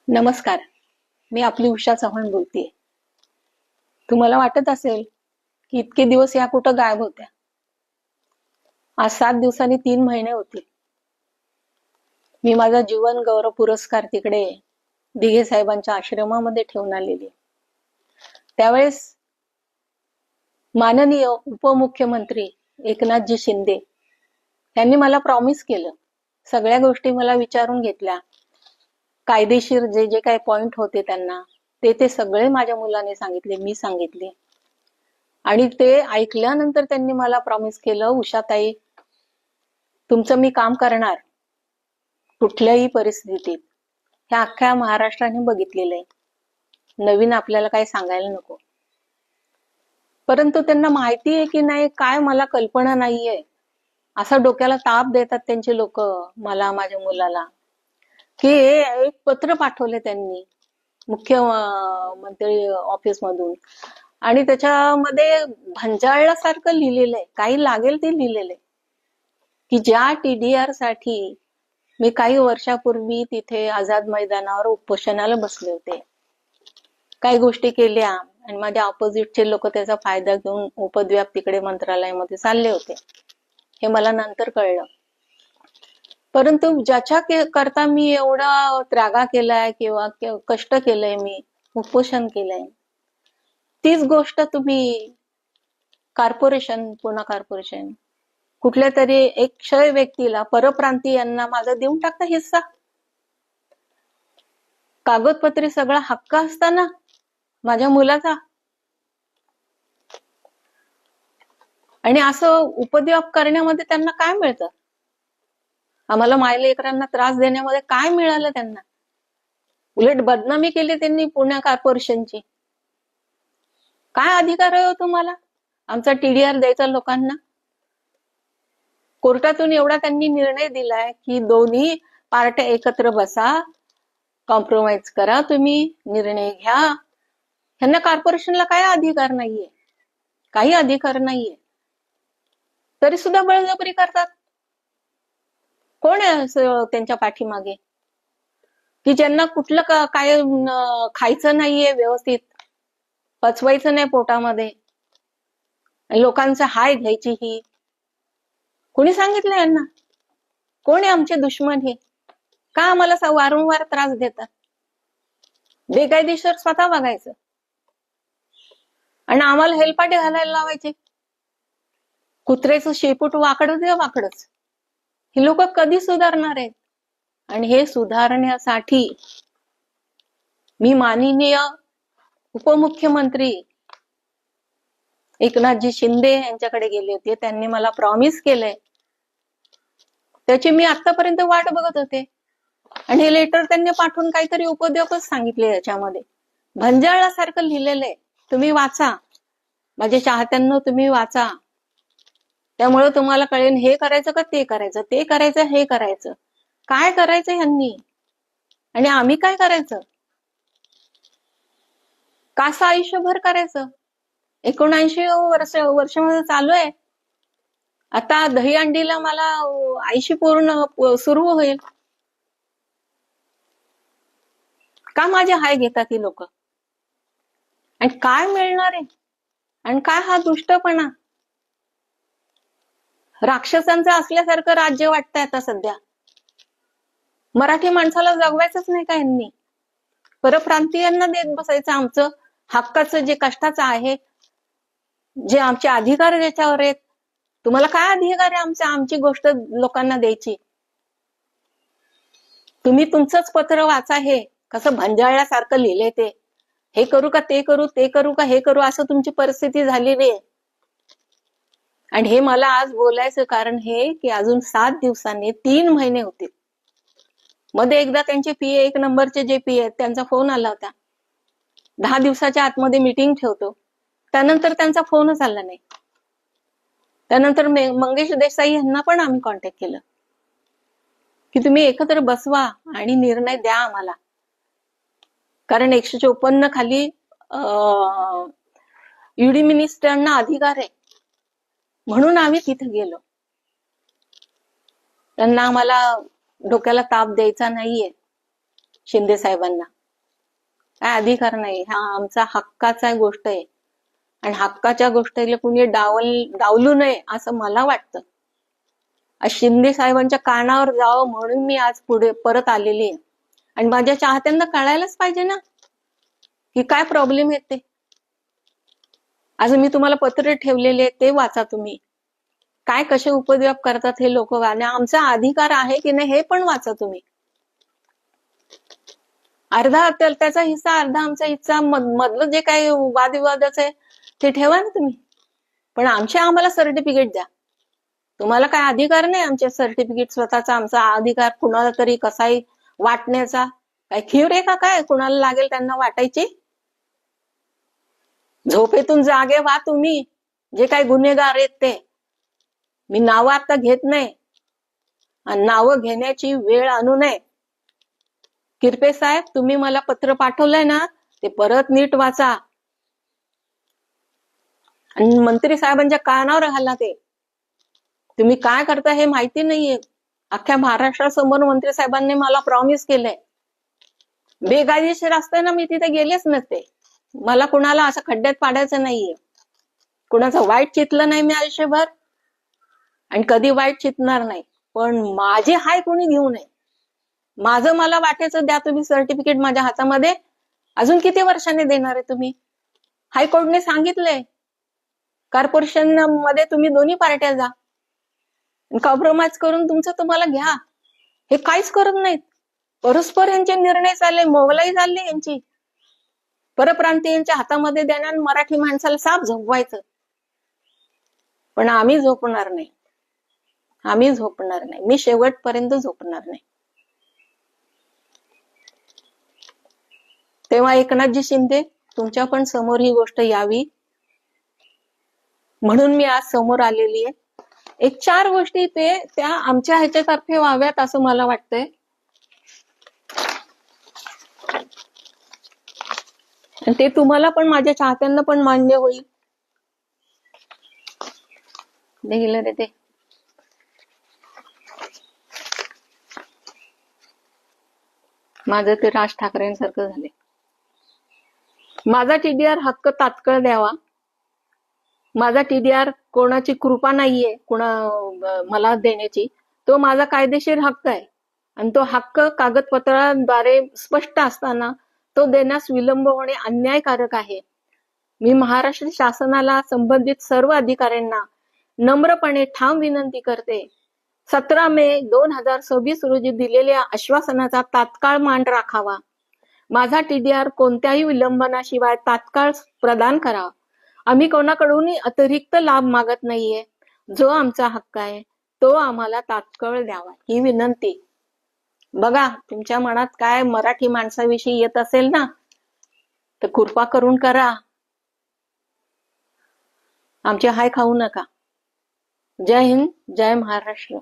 नमस्कार. मी आपली उषा चव्हाण बोलतेय. तुम्हाला वाटत असेल की इतके दिवस या कुठं गायब होत्या. आज 7 दिवसांनी 3 महिने होतील. मी माझा जीवन गौरव पुरस्कार तिकडे दिघे साहेबांच्या आश्रमामध्ये ठेवून आलेली. त्यावेळेस माननीय उपमुख्यमंत्री एकनाथजी शिंदे यांनी मला प्रॉमिस केलं, सगळ्या गोष्टी मला विचारून घेतल्या. कायदेशीर जे जे काही पॉइंट होते त्यांना ते सगळे माझ्या मुलाने सांगितले, मी सांगितले. आणि ते ऐकल्यानंतर त्यांनी मला प्रॉमिस केलं, उषाताई तुमचं मी काम करणार कुठल्याही परिस्थितीत. हे अख्ख्या महाराष्ट्राने बघितलेलं आहे, नवीन आपल्याला काही सांगायला नको. परंतु त्यांना माहिती आहे की नाही काय मला कल्पना नाहीये. असा डोक्याला ताप देतात त्यांचे लोक मला, माझ्या मुलाला, की एक पत्र पाठवले त्यांनी मुख्यमंत्री ऑफिस मधून आणि त्याच्यामध्ये भंजाळल्यासारखं लिहिलेलं आहे, काही लागेल ते लिहिलेलं आहे की ज्या TDR साठी मी काही वर्षापूर्वी तिथे आझाद मैदानावर उपोषणाला बसले होते, काही गोष्टी केल्या आणि माझ्या ऑपोजिटचे लोक त्याचा फायदा घेऊन उपद्व्याप तिकडे मंत्रालयामध्ये चालले होते. हे मला नंतर कळलं. परंतु ज्याच्या करता मी एवढा त्रागा केलाय किंवा कष्ट केलंय, मी उपोषण केलंय, तीच गोष्ट तुम्ही कॉर्पोरेशन, पुणे कॉर्पोरेशन कुठल्या तरी एक क्षय व्यक्तीला, परप्रांतीयांना माझा देऊन टाकता हिस्सा. कागदपत्री सगळा हक्क असताना माझ्या मुलाचा, आणि असं उपद्व्याप करण्यामध्ये त्यांना काय मिळतं? आम्हाला मायलेकरांना त्रास देण्यामध्ये काय मिळालं त्यांना? उलट बदनामी केली त्यांनी पुणे कॉर्पोरेशनची. काय अधिकार आहे तुम्हाला आमचा TDR द्यायचा लोकांना? कोर्टातून एवढा त्यांनी निर्णय दिलाय की दोन्ही पार्ट्या एकत्र बसा, कॉम्प्रोमाइज करा, तुम्ही निर्णय घ्या. ह्यांना कॉर्पोरेशनला काय अधिकार नाहीये, काही अधिकार नाहीये, तरी सुद्धा बळजबरी करतात. कोण आहे त्यांच्या पाठीमागे की ज्यांना कुठलं काय खायचं नाहीये, व्यवस्थित पचवायचं नाही पोटामध्ये, लोकांचा हाय घ्यायची ही? कोणी सांगितलं यांना? कोण आहे आमचे दुश्मन हे? का आम्हाला वारंवार त्रास देतात? बेकायदेशीर स्वतः बघायचं आणि आम्हाला हेलपाटे घालायला लावायचे. कुत्र्याचं शेपूट वाकडं ते वाकडच. ही लोक कधी सुधारणार आहेत? आणि हे सुधारण्यासाठी मी माननीय उपमुख्यमंत्री एकनाथजी शिंदे यांच्याकडे गेले होते. त्यांनी मला प्रॉमिस केलंय, त्याची मी आतापर्यंत वाट बघत होते. आणि हे लेटर त्यांनी पाठवून काहीतरी उपद्व्यापच सांगितले, याच्यामध्ये भंजाळासारखं लिहिलेलं आहे. तुम्ही वाचा, माझ्या चाहत्यांनो, तुम्ही वाचा. त्यामुळे तुम्हाला कळेल हे करायचं का ते करायचं, ते करायचं हे करायचं, काय करायचं ह्यांनी आणि आम्ही काय करायचं, कसं आयुष्यभर करायचं. 79 वर्ष माझं चालू आहे. आता दहीहंडीला मला 80 पूर्ण सुरू होईल. का माझे हाय घेतात ही लोक? आणि काय मिळणार आहे? आणि काय हा दुष्टपणा? राक्षसांचं असल्यासारखं राज्य वाटतंय आता सध्या. मराठी माणसाला जगवायचंच नाही का यांनी? परप्रांतीयांना देत बसायचं आमचं हक्काचं, जे कष्टाचं आहे, जे आमचे अधिकार ज्याच्यावर आहेत. तुम्हाला काय अधिकार आहे आमची गोष्ट लोकांना द्यायची? तुम्ही तुमचंच पत्र वाचा, हे कसं भंजाळल्यासारखं लिहिलंय ते. हे करू का ते करू, ते करू का हे करू, असं तुमची परिस्थिती झालेली आहे. आणि हे मला आज बोलायचं कारण हे की अजून 7 दिवसांनी 3 महिने होतील. मध्ये एकदा त्यांचे PA, 1 नंबरचे जे PA आहेत, त्यांचा फोन आला होता, 10 दिवसाच्या आतमध्ये मीटिंग ठेवतो. त्यानंतर त्यांचा फोनच आला नाही. त्यानंतर मंगेश देसाई यांना पण आम्ही कॉन्टॅक्ट केलं की तुम्ही एकत्र बसवा आणि निर्णय द्या आम्हाला, कारण 154 खाली UD मिनिस्टरांना अधिकार आहे. म्हणून आम्ही तिथे गेलो. त्यांना आम्हाला डोक्याला ताप द्यायचा नाहीये शिंदे साहेबांना. काय अधिकार नाही, हा आमचा हक्काचा गोष्ट आहे. आणि हक्काच्या गोष्टीला कुणी डावलू नये असं मला वाटतं. आज शिंदे साहेबांच्या कानावर जावं म्हणून मी आज पुढे परत आलेली आहे. आणि माझ्या चाहत्यांना कळायलाच पाहिजे ना की काय प्रॉब्लेम येते. आज मी तुम्हाला पत्र ठेवलेले ते वाचा तुम्ही. काय कसे उपद्व्याप करतात हे लोक, आणि आमचा अधिकार आहे की नाही हे पण वाचा तुम्ही. अर्धा त्याचा हिस्सा, अर्धा आमचा हिस्सा, मधलं जे काही वादविवादाचं आहे ते ठेवा ना तुम्ही. पण आम्हाला सर्टिफिकेट द्या. तुम्हाला काय अधिकार नाही आमचे सर्टिफिकेट स्वतःचा, आमचा अधिकार कुणाला तरी कसाही वाटण्याचा. काय खीर आहे का काय कुणाला लागेल त्यांना वाटायची? झोपेतून जागे व्हा तुम्ही, जे काही गुन्हेगार आहेत ते. मी नावं आता घेत नाही आणि नावं घेण्याची वेळ आणू नये. किरपे साहेब, तुम्ही मला पत्र पाठवलंय ना ते परत नीट वाचा आणि मंत्री साहेबांच्या कानावर घाला. ते तुम्ही काय करता हे माहिती नाहीये. अख्ख्या महाराष्ट्रासमोर मंत्री साहेबांनी मला प्रॉमिस केलंय. बेकायदेशीर असताना मी तिथे गेलेच नसते. मला कुणाला असं खड्ड्यात पाडायचं नाहीये. कुणाचं वाईट चितलं नाही मी आयुष्यभर आणि कधी वाईट चितणार नाही. पण माझे हाय कोणी घेऊ नये. माझं मला वाटायचं द्या तुम्ही सर्टिफिकेट माझ्या हातामध्ये. अजून किती वर्षांनी देणार आहे तुम्ही? हायकोर्टने सांगितलंय कॉर्पोरेशन मध्ये तुम्ही दोन्ही पार्ट्या जा, कॉम्प्रोमाइज करून तुमचं तुम्हाला घ्या. हे काहीच करत नाहीत. परस्पर यांचे निर्णय चालले, मोगलाई चालली यांची. परप्रांतीयांच्या हातामध्ये देणार, मराठी माणसाला साप झोपवायचं. पण आम्ही झोपणार नाही, आम्ही झोपणार नाही. मी शेवटपर्यंत झोपणार नाही. तेव्हा एकनाथजी शिंदे तुमच्या पण समोर ही गोष्ट यावी म्हणून मी आज समोर आलेली आहे. एक 4 गोष्टी त्या आमच्या ह्याच्यातर्फे व्हाव्यात असं मला वाटतंय. ते तुम्हाला पण, माझ्या चाहत्यांना पण मान्य होईल. गेलं रे ते. माझं ते राज ठाकरेंसारखं झाले. माझा टीडीआर हक्क तात्काळ द्यावा. माझा टीडीआर कोणाची कृपा नाहीये मला देण्याची. तो माझा कायदेशीर हक्क आहे आणि तो हक्क कागदपत्राद्वारे स्पष्ट असताना तो देण्यास विलंब होणे अन्यायकारक आहे. मी महाराष्ट्र शासनाला, संबंधित सर्व अधिकाऱ्यांना नम्रपणे ठाम विनंती करते. 17 मे 2026 रोजी दिलेल्या आश्वासनाचा तात्काळ मान राखावा. माझा टीडीआर कोणत्याही विलंबनाशिवाय तात्काळ प्रदान करा. आम्ही कोणाकडूनही अतिरिक्त लाभ मागत नाहीये. जो आमचा हक्क आहे तो आम्हाला तात्काळ द्यावा ही विनंती. बघा, तुमच्या मनात काय मराठी माणसाविषयी येत असेल ना तर कृपा करून करा. आमचे हाय खाऊ नका. जय हिंद, जय महाराष्ट्र.